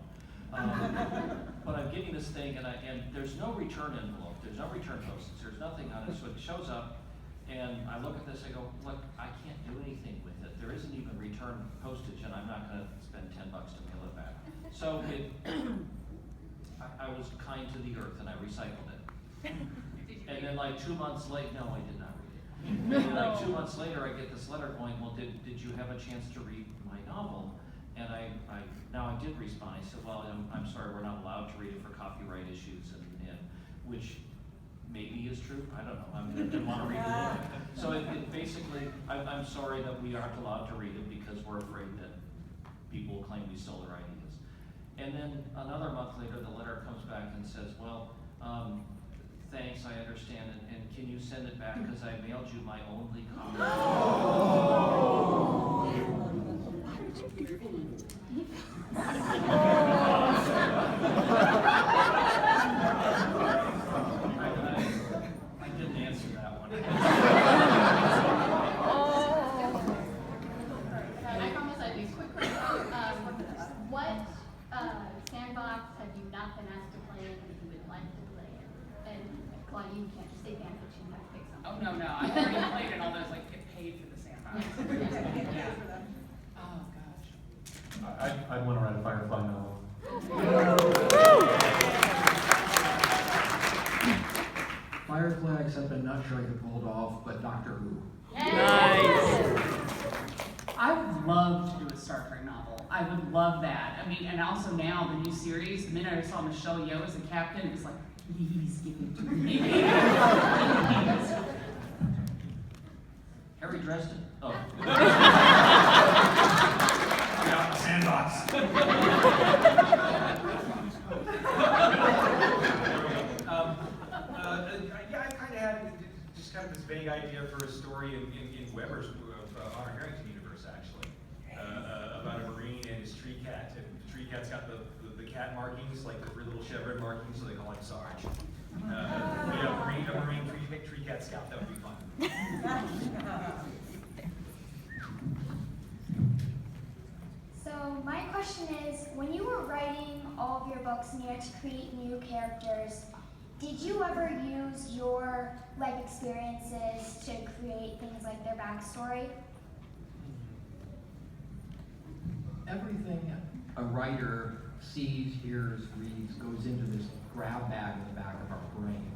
But I'm getting this thing, and there's no return envelope. There's no return postage. There's nothing on it. So it shows up, and I look at this. I go, "Look, I can't do anything with it. There isn't even return postage, and I'm not going to spend $10 to mail it back." So I was kind to the earth, and I recycled it. And then like 2 months later, no, I did not read it. And then like 2 months later, I get this letter going, "Well, did you have a chance to read my novel?" And I did respond. I said, "Well, I'm sorry, we're not allowed to read it for copyright issues," and which maybe is true. I don't know. I didn't want to read it. So it basically, I'm sorry that we aren't allowed to read it because we're afraid that people will claim we stole their ideas. And then another month later, the letter comes back and says, "Well, thanks, I understand, and can you send it back because I mailed you my only copy." I didn't answer that one. I promise I'd be quick. What sandbox have you not been asked to play in that you would like to play in? And Claudia, you can't just say fan fiction, you have to pick something. Oh, no, I've already played in all those, like, get paid for the Sandbox. Oh, gosh. I'd want to write a Firefly novel. Firefly, except I'm not sure I could pull it off, but Doctor Who. Nice. I would love to do a Star Trek novel. I would love that. I mean, and also now the new series, the minute I saw Michelle Yeoh as a captain, it was like, please give it to me. Harry Dresden. Oh. Yeah, Sandbox. Yeah, I kind of had just kind of this vague idea for a story in Weber's Honor Harrington universe, actually, about a Marine and his tree cat. And the tree cat's got the cat markings, like the little chevron markings, so they call him Sarge. A Marine tree cat scout, that would be fun. So my question is, when you were writing all of your books and you had to create new characters, did you ever use your life experiences to create things like their backstory? Everything a writer sees, hears, reads, goes into this grab bag in the back of our brain.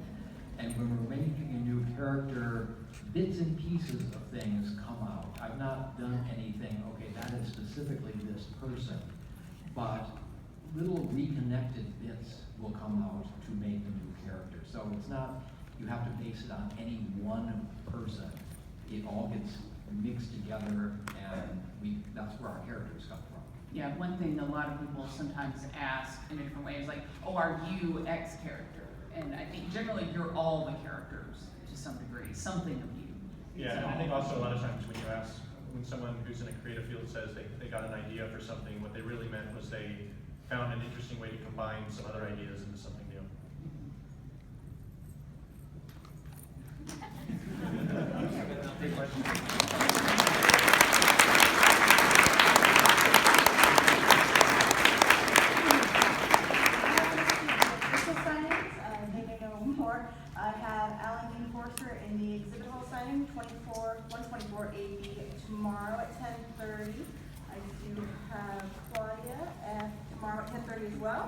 And when we're making a new character, bits and pieces of things come out. I've not done anything, okay, that is specifically this person, but little reconnected bits will come out to make the new character. So it's not, you have to base it on any one person. It all gets mixed together, and that's where our characters come from. Yeah, one thing a lot of people sometimes ask in a different way is like, "Oh, are you X character?" And I think generally you're all the characters to some degree, something of you. Yeah, and I think also a lot of times when you ask, when someone who's in a creative field says they got an idea for something, what they really meant was they found an interesting way to combine some other ideas into something new. Big question. I have Alan King Forster in the exhibit hall signing, 124 AB tomorrow at 10:30. I do have Claudia tomorrow at 10:30 as well.